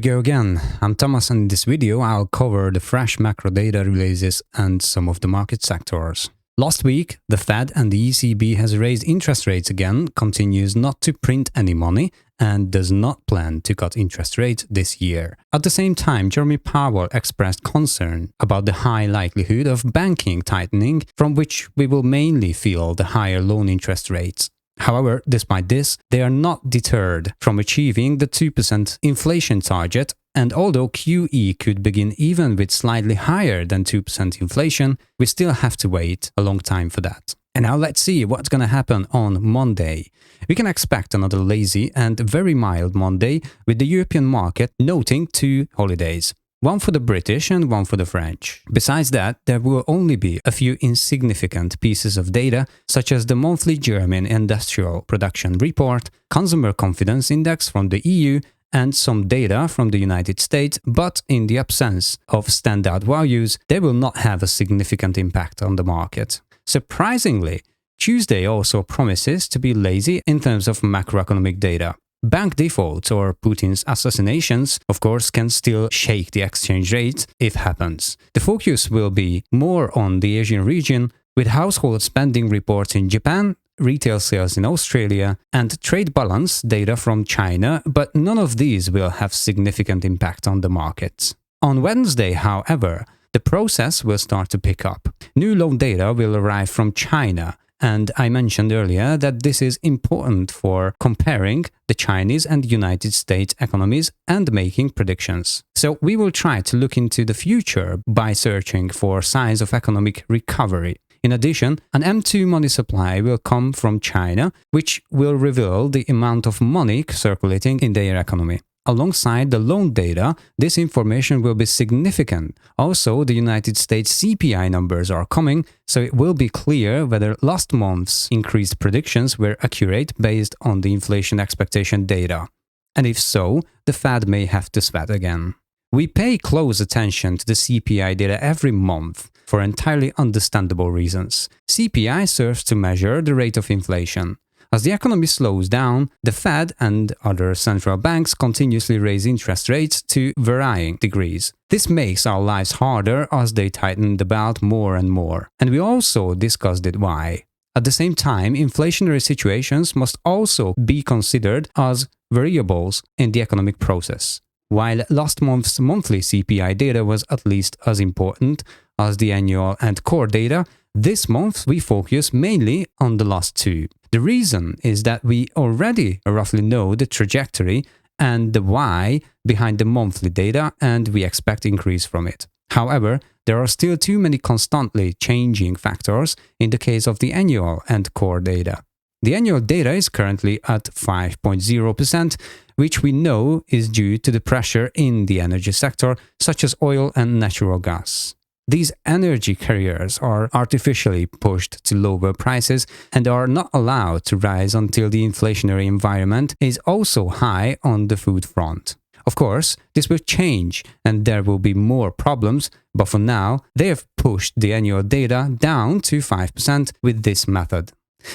go again. I'm Thomas, and in this video I'll cover the fresh macro data releases and some of the market sectors. Last week, the Fed and the ECB has raised interest rates again, continues not to print any money, and does not plan to cut interest rates this year. At the same time, Jerome Powell expressed concern about the high likelihood of banking tightening, from which we will mainly feel the higher loan interest rates. However, despite this, they are not deterred from achieving the 2% inflation target, and although QE could begin even with slightly higher than 2% inflation, we still have to wait a long time for that. And now let's see what's going to happen on Monday. We can expect another lazy and very mild Monday, with the European market noting 2 holidays. One for the British and one for the French. Besides that, there will only be a few insignificant pieces of data, such as the monthly German industrial production report, consumer confidence index from the EU, and some data from the United States, but in the absence of standout values, they will not have a significant impact on the market. Surprisingly, Tuesday also promises to be lazy in terms of macroeconomic data. Bank defaults or Putin's assassinations, of course, can still shake the exchange rate if happens. The focus will be more on the Asian region, with household spending reports in Japan, retail sales in Australia, and trade balance data from China, but none of these will have significant impact on the markets. On Wednesday, however, the process will start to pick up. New loan data will arrive from China, and I mentioned earlier that this is important for comparing the Chinese and United States economies and making predictions. So we will try to look into the future by searching for signs of economic recovery. In addition, an M2 money supply will come from China, which will reveal the amount of money circulating in their economy. Alongside the loan data, this information will be significant. Also, the United States CPI numbers are coming, so it will be clear whether last month's increased predictions were accurate based on the inflation expectation data. And if so, the Fed may have to sweat again. We pay close attention to the CPI data every month for entirely understandable reasons. CPI serves to measure the rate of inflation. As the economy slows down, the Fed and other central banks continuously raise interest rates to varying degrees. This makes our lives harder as they tighten the belt more and more. And we also discussed it why. At the same time, inflationary situations must also be considered as variables in the economic process. While last month's monthly CPI data was at least as important as the annual and core data, this month we focus mainly on the last two. The reason is that we already roughly know the trajectory and the why behind the monthly data, and we expect increase from it. However, there are still too many constantly changing factors in the case of the annual and core data. The annual data is currently at 5.0%, which we know is due to the pressure in the energy sector, such as oil and natural gas. These energy carriers are artificially pushed to lower prices and are not allowed to rise until the inflationary environment is also high on the food front. Of course, this will change and there will be more problems, but for now, they have pushed the annual data down to 5% with this method.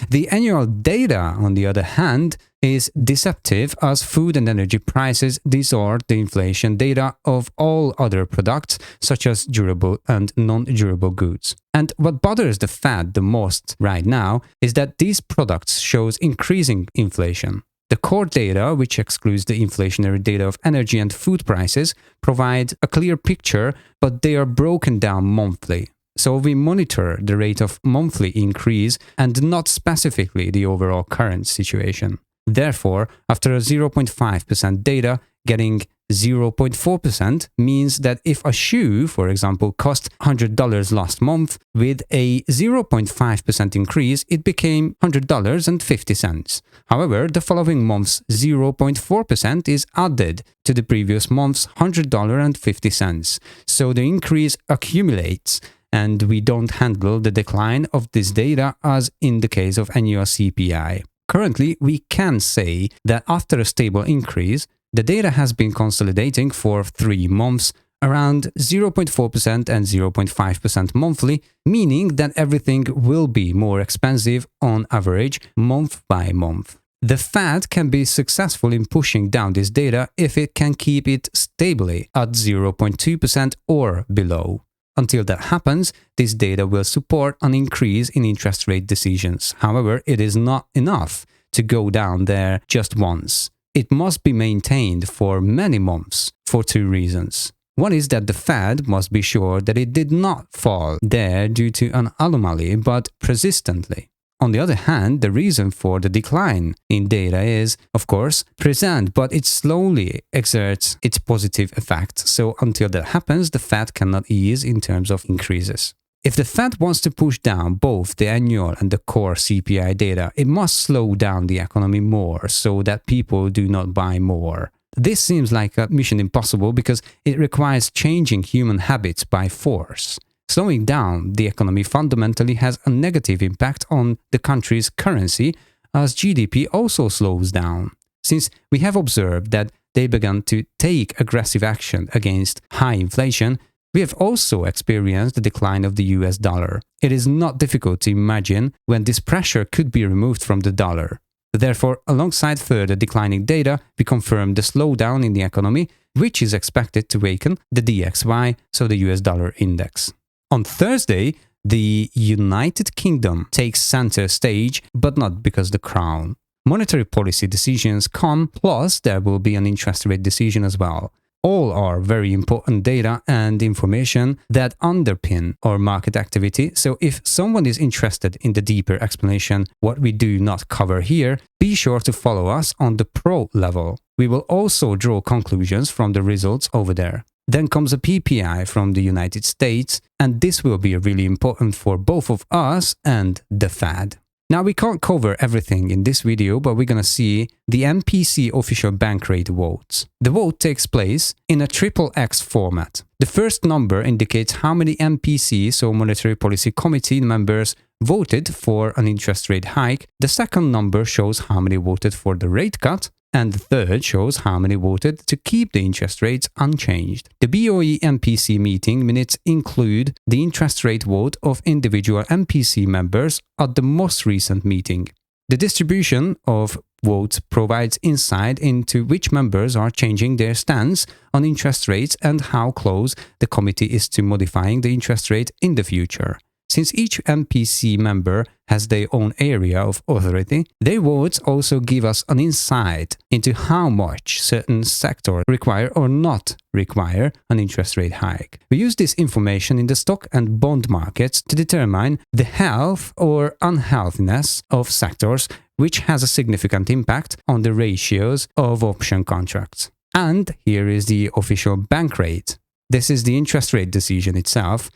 The annual data, on the other hand, is deceptive as food and energy prices distort the inflation data of all other products, such as durable and non-durable goods. And what bothers the Fed the most right now is that these products shows increasing inflation. The core data, which excludes the inflationary data of energy and food prices, provide a clear picture, but they are broken down monthly. So we monitor the rate of monthly increase and not specifically the overall current situation. Therefore, after a 0.5% data, getting 0.4% means that if a shoe, for example, cost $100 last month, with a 0.5% increase, it became $100.50. However, the following month's 0.4% is added to the previous month's $100.50. So the increase accumulates, and we don't handle the decline of this data as in the case of annual CPI. Currently, we can say that after a stable increase, the data has been consolidating for 3 months, around 0.4% and 0.5% monthly, meaning that everything will be more expensive on average month by month. The Fed can be successful in pushing down this data if it can keep it stably at 0.2% or below. Until that happens, this data will support an increase in interest rate decisions. However, it is not enough to go down there just once. It must be maintained for many months for two reasons. One is that the Fed must be sure that it did not fall there due to an anomaly, but persistently. On the other hand, the reason for the decline in data is, of course, present, but it slowly exerts its positive effect. So until that happens, the Fed cannot ease in terms of increases. If the Fed wants to push down both the annual and the core CPI data, it must slow down the economy more so that people do not buy more. This seems like a mission impossible because it requires changing human habits by force. Slowing down the economy fundamentally has a negative impact on the country's currency as GDP also slows down. Since we have observed that they began to take aggressive action against high inflation, we have also experienced the decline of the US dollar. It is not difficult to imagine when this pressure could be removed from the dollar. Therefore, alongside further declining data, we confirm the slowdown in the economy, which is expected to weaken the DXY, so the US dollar index. On Thursday, the United Kingdom takes center stage, but not because the crown. Monetary policy decisions come, plus there will be an interest rate decision as well. All are very important data and information that underpin our market activity, so if someone is interested in the deeper explanation, what we do not cover here, be sure to follow us on the pro level. We will also draw conclusions from the results over there. Then comes a PPI from the United States, and this will be really important for both of us and the Fed. Now, we can't cover everything in this video, but we're going to see the MPC official bank rate votes. The vote takes place in a XXX format. The first number indicates how many MPC, so Monetary Policy Committee members, voted for an interest rate hike. The second number shows how many voted for the rate cut. And the third shows how many voted to keep the interest rates unchanged. The BOE MPC meeting minutes include the interest rate vote of individual MPC members at the most recent meeting. The distribution of votes provides insight into which members are changing their stance on interest rates and how close the committee is to modifying the interest rate in the future. Since each MPC member has their own area of authority, their votes also give us an insight into how much certain sectors require or not require an interest rate hike. We use this information in the stock and bond markets to determine the health or unhealthiness of sectors, which has a significant impact on the ratios of option contracts. And here is the official bank rate. This is the interest rate decision itself,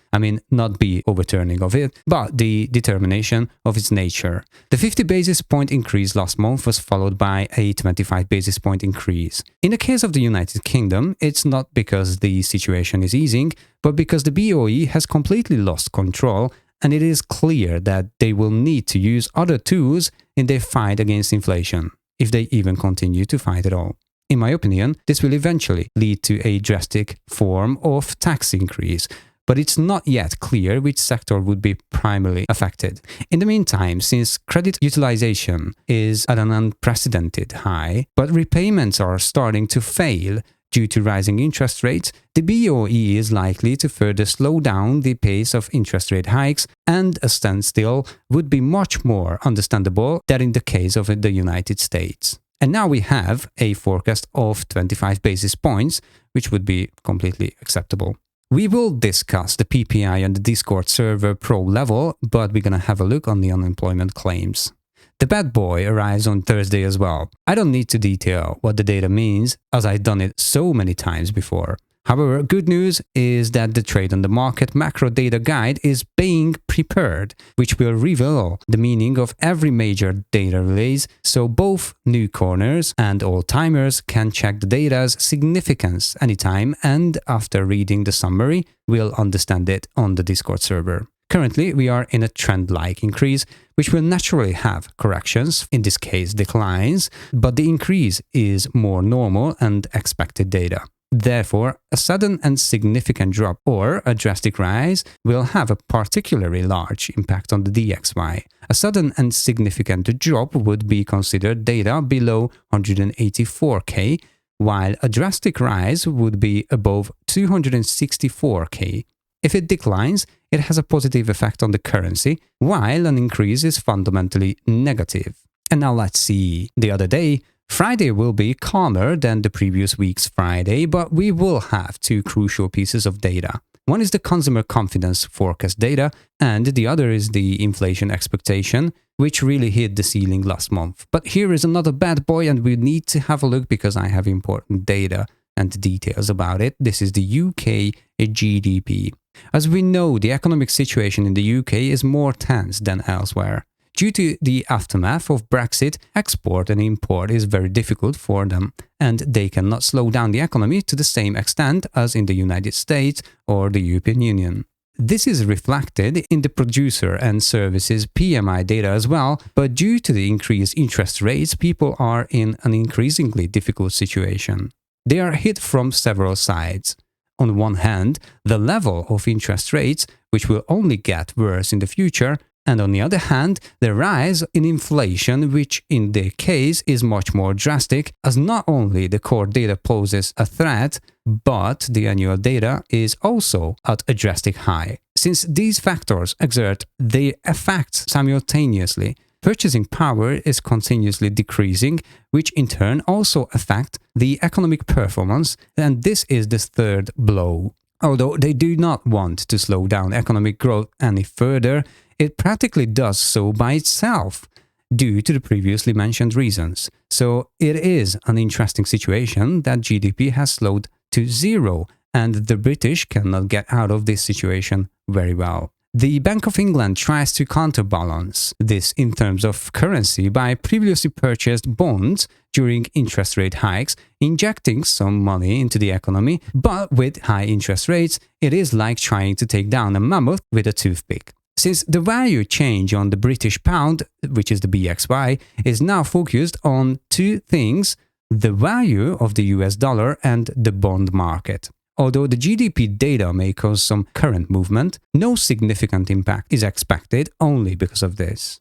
not the overturning of it, but the determination of its nature. The 50 basis point increase last month was followed by a 25 basis point increase. In the case of the United Kingdom, it's not because the situation is easing, but because the BOE has completely lost control, and it is clear that they will need to use other tools in their fight against inflation, if they even continue to fight at all. In my opinion, this will eventually lead to a drastic form of tax increase, but it's not yet clear which sector would be primarily affected. In the meantime, since credit utilization is at an unprecedented high, but repayments are starting to fail due to rising interest rates, the BOE is likely to further slow down the pace of interest rate hikes, and a standstill would be much more understandable than in the case of the United States. And now we have a forecast of 25 basis points, which would be completely acceptable. We will discuss the PPI on the Discord server pro level, but we're going to have a look on the unemployment claims. The bad boy arrives on Thursday as well. I don't need to detail what the data means, as I've done it so many times before. However, good news is that the Trade on the Market macro data guide is being prepared, which will reveal the meaning of every major data release, so both newcomers and old-timers can check the data's significance anytime, and after reading the summary, will understand it on the Discord server. Currently, we are in a trend-like increase, which will naturally have corrections, in this case declines, but the increase is more normal and expected data. Therefore, a sudden and significant drop or a drastic rise will have a particularly large impact on the DXY. A sudden and significant drop would be considered data below 184K, while a drastic rise would be above 264K. If it declines, it has a positive effect on the currency, while an increase is fundamentally negative. And now let's see. The other day, Friday will be calmer than the previous week's Friday, but we will have two crucial pieces of data. One is the consumer confidence forecast data, and the other is the inflation expectation, which really hit the ceiling last month. But here is another bad boy, and we need to have a look because I have important data and details about it. This is the UK GDP. As we know, the economic situation in the UK is more tense than elsewhere. Due to the aftermath of Brexit, export and import is very difficult for them, and they cannot slow down the economy to the same extent as in the United States or the European Union. This is reflected in the producer and services PMI data as well, but due to the increased interest rates, people are in an increasingly difficult situation. They are hit from several sides. On one hand, the level of interest rates, which will only get worse in the future, and on the other hand, the rise in inflation, which in their case is much more drastic, as not only the core data poses a threat, but the annual data is also at a drastic high. Since these factors exert their effects simultaneously, purchasing power is continuously decreasing, which in turn also affect the economic performance, and this is the third blow. Although they do not want to slow down economic growth any further, it practically does so by itself, due to the previously mentioned reasons. So it is an interesting situation that GDP has slowed to zero, and the British cannot get out of this situation very well. The Bank of England tries to counterbalance this in terms of currency by previously purchased bonds during interest rate hikes, injecting some money into the economy, but with high interest rates, it is like trying to take down a mammoth with a toothpick. Since the value change on the British pound, which is the BXY, is now focused on two things: the value of the US dollar and the bond market. Although the GDP data may cause some current movement, no significant impact is expected only because of this.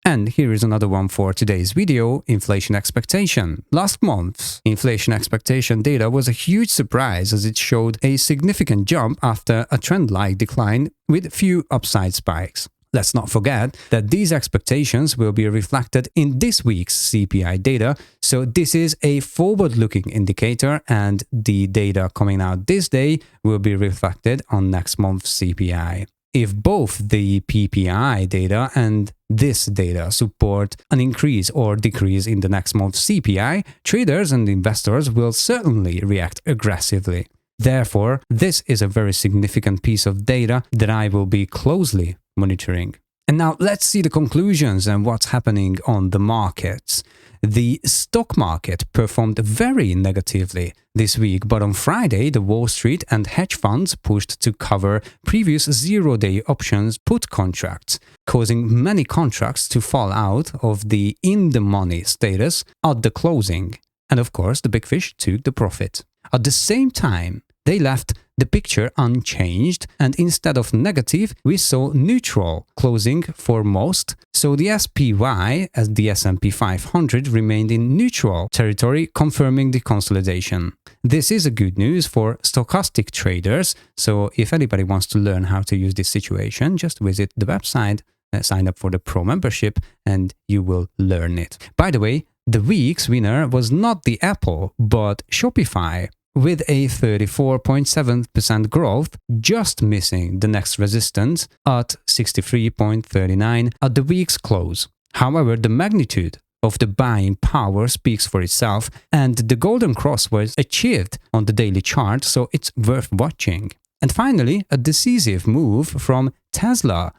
And here is another one for today's video: inflation expectation. Last month's inflation expectation data was a huge surprise as it showed a significant jump after a trend-like decline with few upside spikes. Let's not forget that these expectations will be reflected in this week's CPI data, so this is a forward-looking indicator, and the data coming out this day will be reflected on next month's CPI. If both the PPI data and this data support an increase or decrease in the next month's CPI, traders and investors will certainly react aggressively. Therefore, this is a very significant piece of data that I will be closely monitoring. And now let's see the conclusions and what's happening on the markets. The stock market performed very negatively this week, but on Friday, the Wall Street and hedge funds pushed to cover previous zero-day options put contracts, causing many contracts to fall out of the in-the-money status at the closing. And of course, the big fish took the profit. At the same time, they left the picture unchanged, and instead of negative, we saw neutral closing for most, so the SPY, as the S&P 500, remained in neutral territory, confirming the consolidation. This is a good news for stochastic traders, so if anybody wants to learn how to use this situation, just visit the website, sign up for the Pro membership, and you will learn it. By the way, the week's winner was not the Apple, but Shopify, with a 34.7% growth, just missing the next resistance at 63.39 at the week's close. However, the magnitude of the buying power speaks for itself, and the golden cross was achieved on the daily chart, so it's worth watching. And finally, a decisive move from Tesla.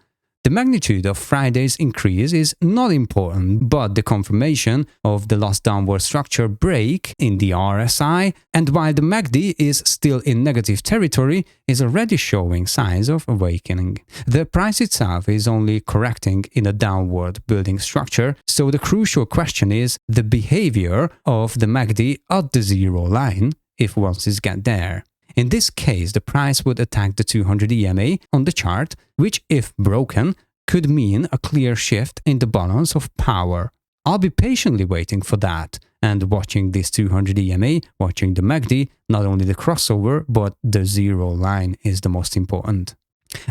The magnitude of Friday's increase is not important, but the confirmation of the last downward structure break in the RSI, and while the MACD is still in negative territory, is already showing signs of awakening. The price itself is only correcting in a downward building structure, so the crucial question is the behavior of the MACD at the zero line if once it gets there. In this case, the price would attack the 200 EMA on the chart, which, if broken, could mean a clear shift in the balance of power. I'll be patiently waiting for that and watching this 200 EMA, watching the MACD, not only the crossover, but the zero line is the most important.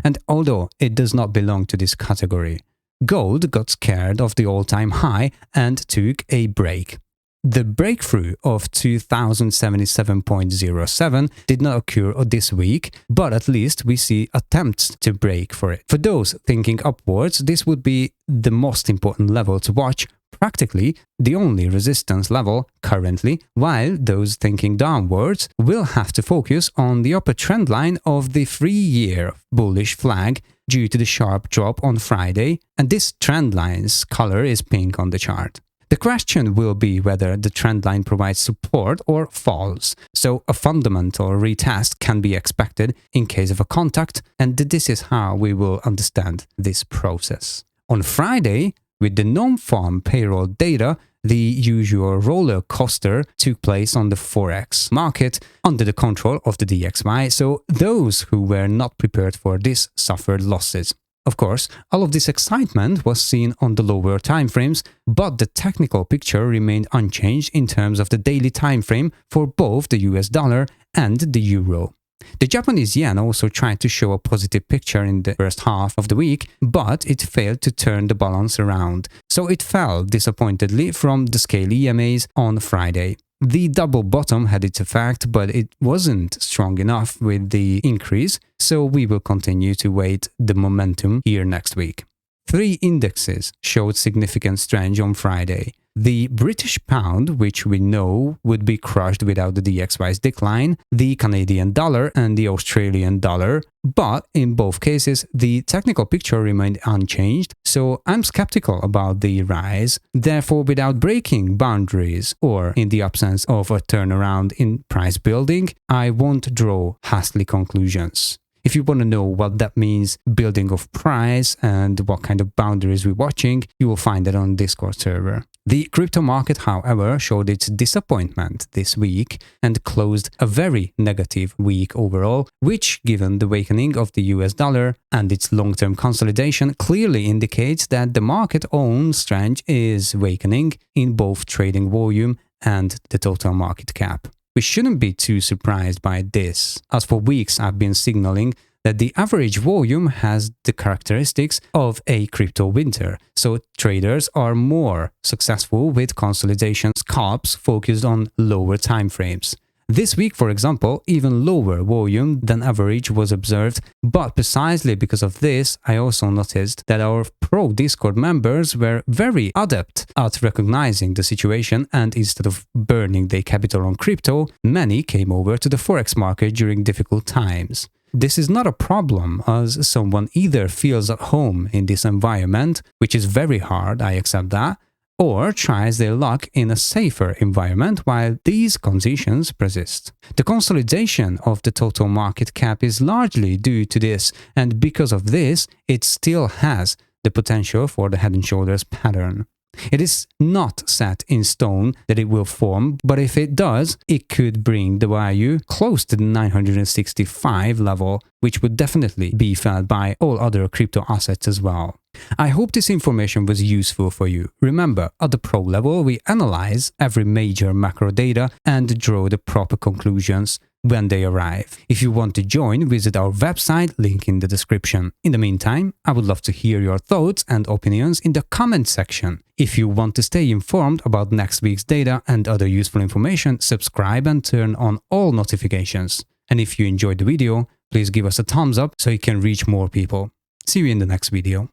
And although it does not belong to this category, gold got scared of the all-time high and took a break. The breakthrough of 2077.07 did not occur this week, but at least we see attempts to break for it. For those thinking upwards, this would be the most important level to watch, practically the only resistance level currently, while those thinking downwards will have to focus on the upper trend line of the 3-year bullish flag due to the sharp drop on Friday, and this trend line's color is pink on the chart. The question will be whether the trend line provides support or falls, so a fundamental retest can be expected in case of a contact, and this is how we will understand this process. On Friday, with the non-farm payroll data, the usual roller coaster took place on the Forex market under the control of the DXY, so those who were not prepared for this suffered losses. Of course, all of this excitement was seen on the lower timeframes, but the technical picture remained unchanged in terms of the daily timeframe for both the US dollar and the euro. The Japanese yen also tried to show a positive picture in the first half of the week, but it failed to turn the balance around, so it fell disappointedly from the scale EMAs on Friday. The double bottom had its effect, but it wasn't strong enough with the increase, so we will continue to wait the momentum here next week. 3 indexes showed significant strength on Friday. The British pound, which we know would be crushed without the DXY's decline, the Canadian dollar and the Australian dollar, but in both cases the technical picture remained unchanged, so I'm skeptical about the rise. Therefore, without breaking boundaries or in the absence of a turnaround in price building, I won't draw hastily conclusions. If you want to know what that means, building of price and what kind of boundaries we're watching, you will find it on Discord server. The crypto market, however, showed its disappointment this week and closed a very negative week overall, which, given the weakening of the US dollar and its long-term consolidation, clearly indicates that the market own strength is weakening in both trading volume and the total market cap. We shouldn't be too surprised by this, as for weeks I've been signaling that the average volume has the characteristics of a crypto winter, so traders are more successful with consolidation scalps focused on lower timeframes. This week, for example, even lower volume than average was observed, but precisely because of this, I also noticed that our pro Discord members were very adept at recognizing the situation, and instead of burning their capital on crypto, many came over to the Forex market during difficult times. This is not a problem, as someone either feels at home in this environment, which is very hard, I accept that, or tries their luck in a safer environment while these conditions persist. The consolidation of the total market cap is largely due to this, and because of this, it still has the potential for the head and shoulders pattern. It is not set in stone that it will form, but if it does, it could bring the value close to the 965 level, which would definitely be felt by all other crypto assets as well. I hope this information was useful for you. Remember, at the pro level, we analyze every major macro data and draw the proper conclusions when they arrive. If you want to join, visit our website, link in the description. In the meantime, I would love to hear your thoughts and opinions in the comment section. If you want to stay informed about next week's data and other useful information, subscribe and turn on all notifications. And if you enjoyed the video, please give us a thumbs up so it can reach more people. See you in the next video.